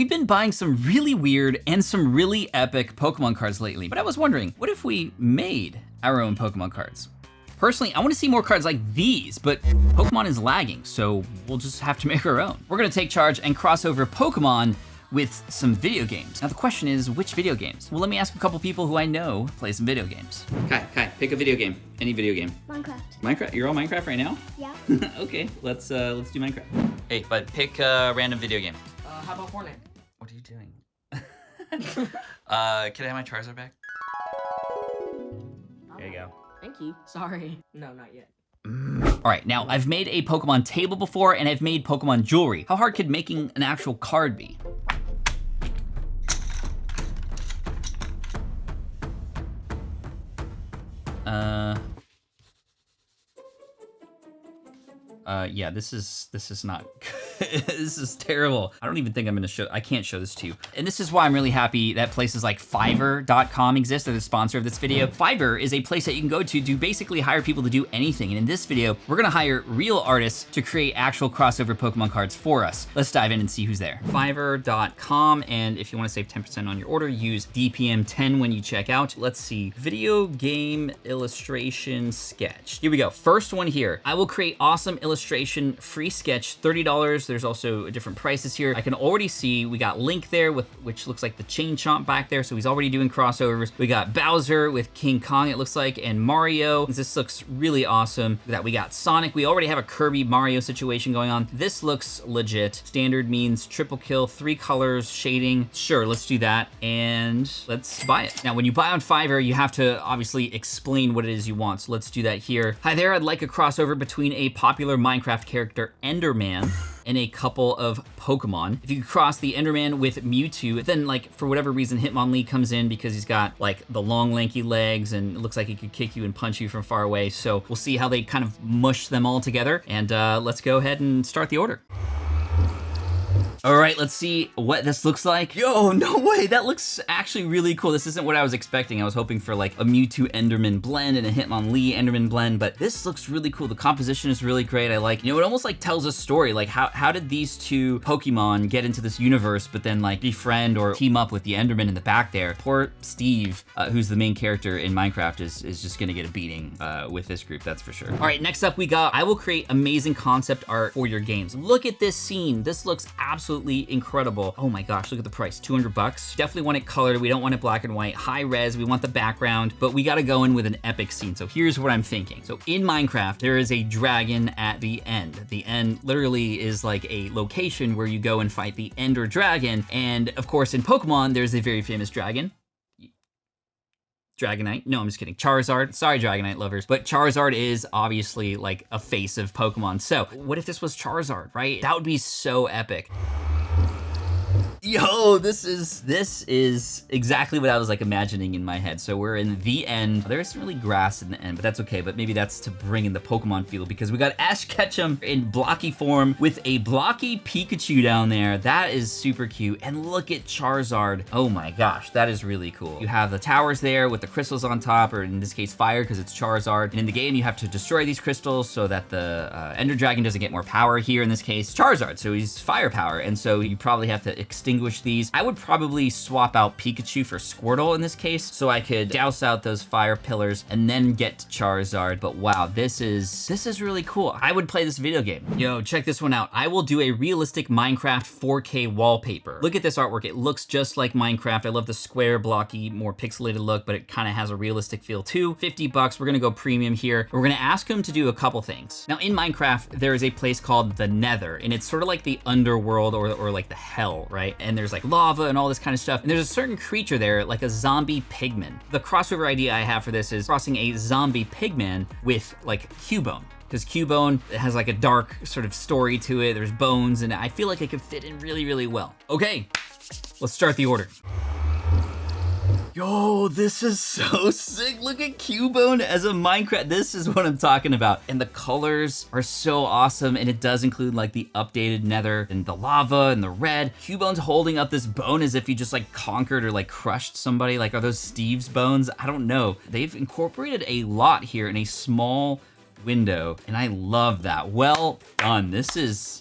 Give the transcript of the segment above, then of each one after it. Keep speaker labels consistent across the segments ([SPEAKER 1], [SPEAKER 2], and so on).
[SPEAKER 1] We've been buying some really weird and some really epic Pokemon cards lately, but I was wondering, what if we made our own Pokemon cards? Personally, I want to see more cards like these, but Pokemon is lagging, so we'll just have to make our own. We're gonna take charge and cross over Pokemon with some video games. Now the question is, which video games? Well, let me ask a couple people who I know play some video games. Kai, pick a video game. Any video game.
[SPEAKER 2] Minecraft.
[SPEAKER 1] Minecraft? You're on Minecraft right now?
[SPEAKER 2] Yeah.
[SPEAKER 1] Okay, let's do Minecraft. Hey, but pick a random video game.
[SPEAKER 3] How about Fortnite?
[SPEAKER 1] What are you doing? Can I have my Charizard back? There you go.
[SPEAKER 3] Thank you. Sorry. No, not yet.
[SPEAKER 1] All right, now I've made a Pokemon table before and I've made Pokemon jewelry. How hard could making an actual card be? Yeah, this is not good. This is terrible. I don't even think I'm gonna I can't show this to you. And this is why I'm really happy that places like Fiverr.com exist. They're the sponsor of this video. Fiverr is a place that you can go to basically hire people to do anything. And in this video, we're gonna hire real artists to create actual crossover Pokemon cards for us. Let's dive in and see who's there. Fiverr.com, and if you wanna save 10% on your order, use DPM10 when you check out. Let's see, video game illustration sketch. Here we go, first one here. I will create awesome illustration, free sketch, $30. There's also different prices here. I can already see we got Link there, which looks like the Chain Chomp back there, so he's already doing crossovers. We got Bowser with King Kong, it looks like, and Mario. This looks really awesome. We got Sonic. We already have a Kirby Mario situation going on. This looks legit. Standard means triple kill, 3 colors, shading. Sure, let's do that, and let's buy it. Now, when you buy on Fiverr, you have to obviously explain what it is you want, so let's do that here. Hi there, I'd like a crossover between a popular Minecraft character, Enderman, and a couple of Pokemon. If you could cross the Enderman with Mewtwo, then like for whatever reason Hitmonlee comes in because he's got like the long lanky legs and it looks like he could kick you and punch you from far away. So we'll see how they kind of mush them all together, and let's go ahead and start the order. All right, let's see what this looks like. Yo, no way, that looks actually really cool. This isn't what I was expecting. I was hoping for like a Mewtwo Enderman blend and a Hitmonlee Enderman blend, but this looks really cool. The composition is really great. I like, you know, it almost like tells a story. Like how did these two Pokemon get into this universe, but then like befriend or team up with the Enderman in the back there? Poor Steve, who's the main character in Minecraft, is just gonna get a beating with this group, that's for sure. All right, next up we got, I will create amazing concept art for your games. Look at this scene. This looks absolutely incredible. Oh my gosh, look at the price, 200 bucks. Definitely want it colored. We don't want it black and white. High res, we want the background, but we gotta go in with an epic scene. So here's what I'm thinking. So in Minecraft, there is a dragon at the end. The end literally is like a location where you go and fight the Ender Dragon. And of course in Pokemon, there's a very famous dragon. Dragonite. No, I'm just kidding. Charizard. Sorry, Dragonite lovers. But Charizard is obviously like a face of Pokemon. So what if this was Charizard, right? That would be so epic. Yo, this is exactly what I was like imagining in my head. So we're in the end. There isn't really grass in the end, but that's okay. But maybe that's to bring in the Pokemon feel, because we got Ash Ketchum in blocky form with a blocky Pikachu down there. That is super cute. And look at Charizard. Oh my gosh, that is really cool. You have the towers there with the crystals on top, or in this case fire, because it's Charizard. And in the game, you have to destroy these crystals so that the Ender Dragon doesn't get more power. Here in this case, Charizard, so he's firepower. And so you probably have to extinguish these. I would probably swap out Pikachu for Squirtle in this case, so I could douse out those fire pillars and then get to Charizard. But wow, this is really cool. I would play this video game. Yo, check this one out. I will do a realistic Minecraft 4K wallpaper. Look at this artwork. It looks just like Minecraft. I love the square, blocky, more pixelated look, but it kind of has a realistic feel too. 50 bucks. We're gonna go premium here. We're gonna ask him to do a couple things. Now in Minecraft, there is a place called the Nether, and it's sort of like the underworld or like the hell, right? And there's like lava and all this kind of stuff. And there's a certain creature there, like a zombie pigman. The crossover idea I have for this is crossing a zombie pigman with like Cubone, because Cubone has like a dark sort of story to it. There's bones, and I feel like it could fit in really, really well. Okay, let's start the order. Yo, this is so sick. Look at Cubone as a Minecraft. This is what I'm talking about. And the colors are so awesome. And it does include like the updated Nether and the lava and the red. Cubone's holding up this bone as if he just like conquered or like crushed somebody. Like, are those Steve's bones? I don't know. They've incorporated a lot here in a small window, and I love that. Well done. This is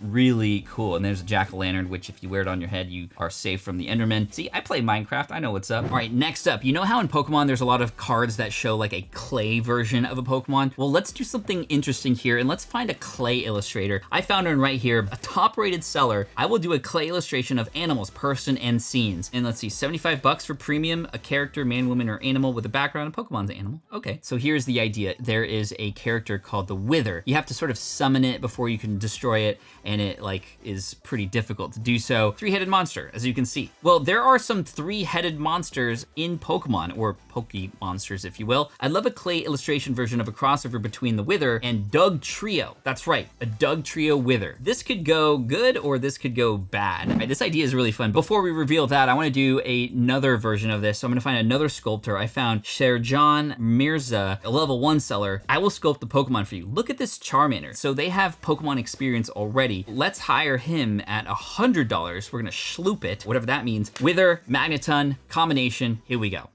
[SPEAKER 1] really cool. And there's a jack-o'-lantern, which if you wear it on your head, you are safe from the Enderman. See, I play Minecraft. I know what's up. All right, next up, you know how in Pokemon there's a lot of cards that show like a clay version of a Pokemon? Well, let's do something interesting here, and let's find a clay illustrator. I found one right here, a top-rated seller. I will do a clay illustration of animals, person, and scenes. And let's see, 75 bucks for premium, a character, man, woman, or animal with a background. Pokemon's an animal. Okay, so here's the idea. There is a character called the Wither. You have to sort of summon it before you can destroy it, and it like is pretty difficult to do so. Three-headed monster, as you can see. Well, there are some three-headed monsters in Pokemon, or Poke-monsters, if you will. I love a clay illustration version of a crossover between the Wither and Dugtrio. That's right, a Dugtrio Wither. This could go good, or this could go bad. All right, this idea is really fun. Before we reveal that, I want to do another version of this. So I'm going to find another sculptor. I found Sherjan Mirza, a level 1 seller. I will sculpt the Pokemon for you. Look at this Charmander. So they have Pokemon experience already. Let's hire him at $100. We're going to schloop it, whatever that means. Wither, Magneton, combination. Here we go.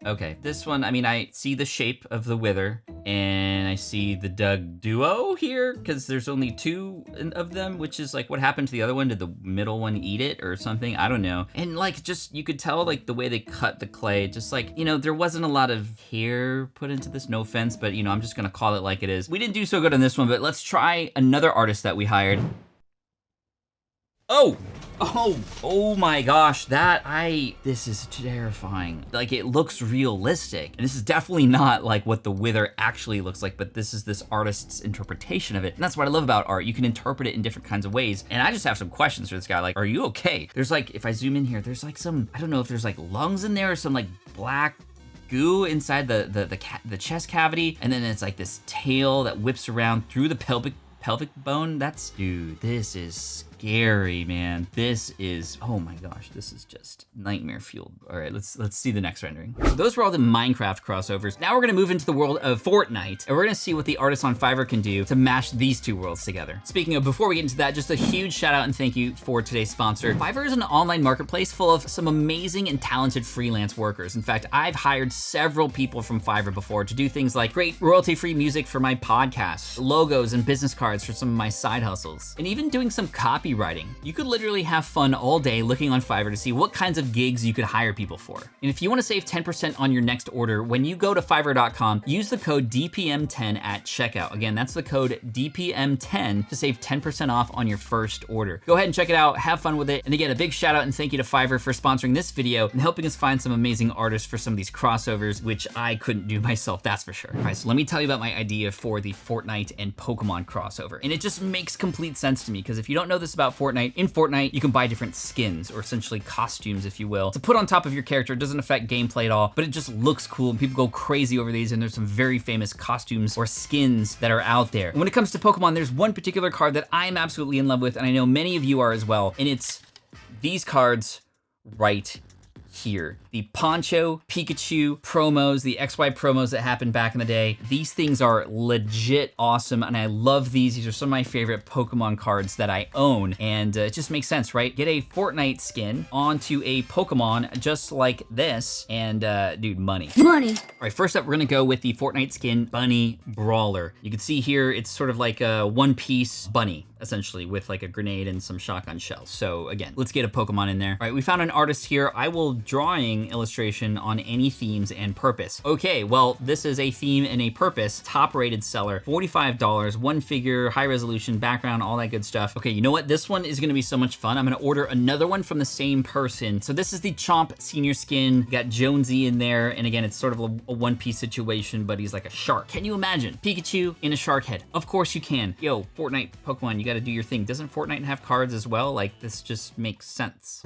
[SPEAKER 1] Okay, this one, I mean, I see the shape of the Wither, and I see the Doug duo here, because there's only 2 of them, which is like, what happened to the other one? Did the middle one eat it or something? I don't know. And like, just, you could tell like the way they cut the clay, just like, you know, there wasn't a lot of care put into this, no offense, but you know, I'm just gonna call it like it is. We didn't do so good on this one, but let's try another artist that we hired. Oh my gosh, this is terrifying. Like, it looks realistic. And this is definitely not like what the Wither actually looks like, but this is this artist's interpretation of it. And that's what I love about art. You can interpret it in different kinds of ways. And I just have some questions for this guy. Like, are you okay? There's like, if I zoom in here, there's like some, I don't know if there's like lungs in there or some like black goo inside the chest cavity. And then it's like this tail that whips around through the pelvic bone. Dude, this is scary, man. This is, oh my gosh, this is just nightmare fueled. All right, let's see the next rendering. So those were all the Minecraft crossovers. Now we're gonna move into the world of Fortnite, and we're gonna see what the artists on Fiverr can do to mash these 2 worlds together. Speaking of, before we get into that, just a huge shout out and thank you for today's sponsor. Fiverr is an online marketplace full of some amazing and talented freelance workers. In fact, I've hired several people from Fiverr before to do things like create royalty-free music for my podcast, logos and business cards for some of my side hustles, and even doing some copywriting. You could literally have fun all day looking on Fiverr to see what kinds of gigs you could hire people for. And if you want to save 10% on your next order, when you go to Fiverr.com, use the code DPM10 at checkout. Again, that's the code DPM10 to save 10% off on your first order. Go ahead and check it out, have fun with it. And again, a big shout out and thank you to Fiverr for sponsoring this video and helping us find some amazing artists for some of these crossovers, which I couldn't do myself, that's for sure. All right, so let me tell you about my idea for the Fortnite and Pokemon crossover. And it just makes complete sense to me, because if you don't know this about Fortnite, in Fortnite, you can buy different skins, or essentially costumes, if you will, to put on top of your character. It doesn't affect gameplay at all, but it just looks cool, and people go crazy over these, and there's some very famous costumes or skins that are out there. And when it comes to Pokemon, there's one particular card that I'm absolutely in love with, and I know many of you are as well, and it's these cards right here. The Poncho Pikachu promos, the XY promos that happened back in the day. These things are legit awesome, and I love these. These are some of my favorite Pokemon cards that I own, and it just makes sense, right? Get a Fortnite skin onto a Pokemon just like this, and dude, money. Money. All right, first up, we're gonna go with the Fortnite skin Bunny Brawler. You can see here, it's sort of like a one-piece bunny, essentially, with like a grenade and some shotgun shells. So again, let's get a Pokemon in there. All right, we found an artist here. I will drawing illustration on any themes and purpose. Okay, well, this is a theme and a purpose, top rated seller, $45, one figure, high resolution, background, all that good stuff. Okay, you know what? This one is gonna be so much fun. I'm gonna order another one from the same person. So this is the Chomp senior skin. You got Jonesy in there, and again, it's sort of a one-piece situation, but he's like a shark. Can you imagine Pikachu in a shark head? Of course you can. Yo, Fortnite, Pokemon, you gotta do your thing. Doesn't Fortnite have cards as well? Like, this just makes sense.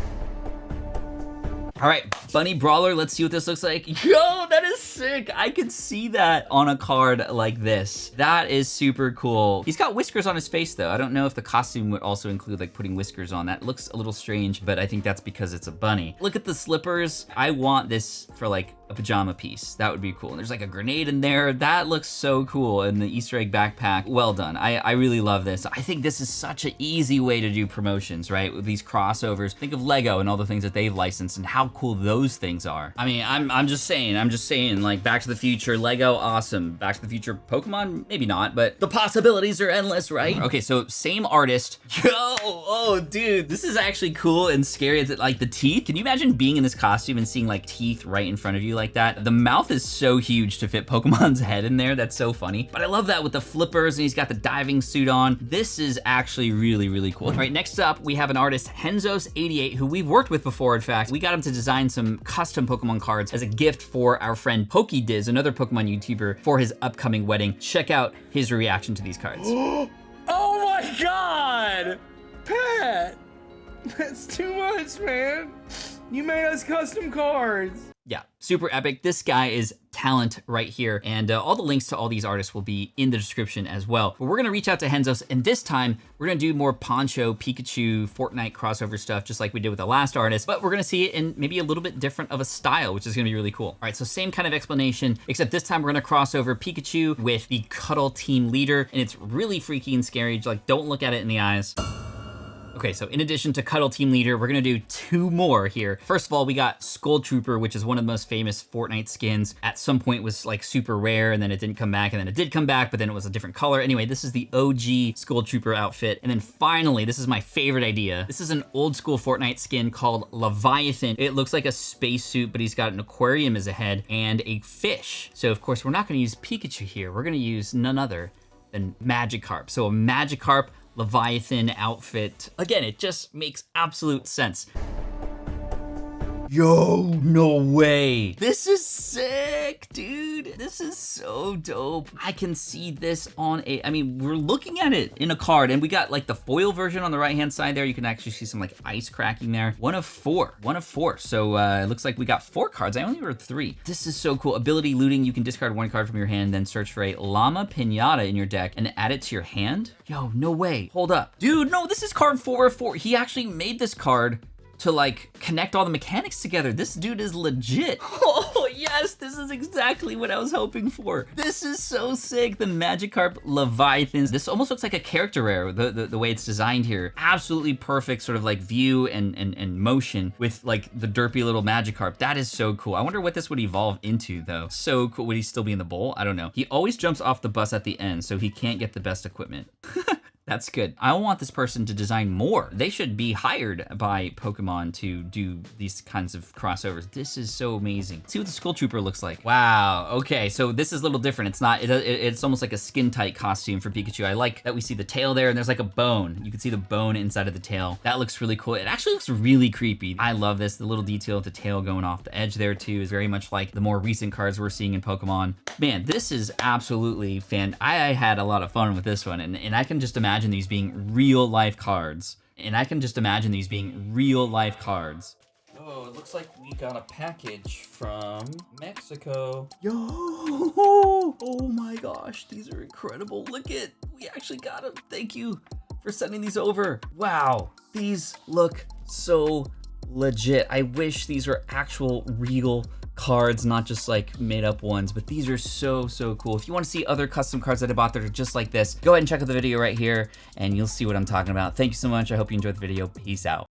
[SPEAKER 1] All right, Bunny Brawler, let's see what this looks like. Yo, that is sick. I could see that on a card like this. That is super cool. He's got whiskers on his face though. I don't know if the costume would also include like putting whiskers on. That looks a little strange, but I think that's because it's a bunny. Look at the slippers. I want this for like a pajama piece. That would be cool. And there's like a grenade in there. That looks so cool. And the Easter egg backpack, well done. I really love this. I think this is such an easy way to do promotions, right? With these crossovers. Think of Lego and all the things that they've licensed and how cool those things are. I mean, I'm just saying, like, like Back to the Future, Lego, awesome. Back to the Future, Pokemon, maybe not, but the possibilities are endless, right? Okay, so same artist. Yo, oh dude, this is actually cool and scary. Is it like the teeth? Can you imagine being in this costume and seeing like teeth right in front of you like that? The mouth is so huge to fit Pokemon's head in there. That's so funny. But I love that with the flippers and he's got the diving suit on. This is actually really, really cool. All right, next up, we have an artist, Henzos88, who we've worked with before, in fact. We got him to design some custom Pokemon cards as a gift for our friend PokeDiz, another Pokemon YouTuber, for his upcoming wedding. Check out his reaction to these cards.
[SPEAKER 2] Oh my God! Pat! That's too much, man. You made us custom cards.
[SPEAKER 1] Yeah, super epic. This guy is talent right here. And all the links to all these artists will be in the description as well. But we're gonna reach out to Henzos, and this time we're gonna do more Poncho, Pikachu, Fortnite crossover stuff, just like we did with the last artist, but we're gonna see it in maybe a little bit different of a style, which is gonna be really cool. All right, so same kind of explanation, except this time we're gonna cross over Pikachu with the Cuddle Team Leader, and it's really freaky and scary. Like, don't look at it in the eyes. Okay, so in addition to Cuddle Team Leader, we're gonna do 2 more here. First of all, we got Skull Trooper, which is one of the most famous Fortnite skins. At some point was like super rare, and then it didn't come back, and then it did come back, but then it was a different color. Anyway, this is the OG Skull Trooper outfit. And then finally, this is my favorite idea. This is an old school Fortnite skin called Leviathan. It looks like a spacesuit, but he's got an aquarium as a head and a fish. So of course, we're not gonna use Pikachu here. We're gonna use none other than Magikarp. So a Magikarp Leviathan outfit. Again, it just makes absolute sense. Yo, no way. This is sick, dude. This is so dope. I can see this on I mean, we're looking at it in a card, and we got like the foil version on the right-hand side there. You can actually see some like ice cracking there. One of four. So it looks like we got 4 cards. I only wrote 3. This is so cool. Ability looting. You can discard 1 card from your hand, then search for a Llama Pinata in your deck and add it to your hand. Yo, no way. Hold up. Dude, no, this is card 4 of 4. He actually made this card to like connect all the mechanics together. This dude is legit. Oh yes, this is exactly what I was hoping for. This is so sick. The Magikarp Leviathans. This almost looks like a character rare, the way it's designed here. Absolutely perfect sort of like view and motion with like the derpy little Magikarp. That is so cool. I wonder what this would evolve into though. So cool. Would he still be in the bowl? I don't know. He always jumps off the bus at the end, so he can't get the best equipment. That's good. I want this person to design more. They should be hired by Pokemon to do these kinds of crossovers. This is so amazing. Let's see what the Skull Trooper looks like. Wow, okay, so this is a little different. It's not, it's almost like a skin tight costume for Pikachu. I like that we see the tail there and there's like a bone. You can see the bone inside of the tail. That looks really cool. It actually looks really creepy. I love this. The little detail of the tail going off the edge there too is very much like the more recent cards we're seeing in Pokemon. Man, this is absolutely I had a lot of fun with this one, and I can just imagine these being real life cards. Oh, it looks like we got a package from Mexico. Yo, oh my gosh, these are incredible. Look at, we actually got them. Thank you for sending these over. Wow, these look so legit. I wish these were actual real cards, not just like made up ones, but these are so cool. If you want to see other custom cards that I bought that are just like this, go ahead and check out the video right here and you'll see what I'm talking about. Thank you so much. I hope you enjoyed the video. Peace out.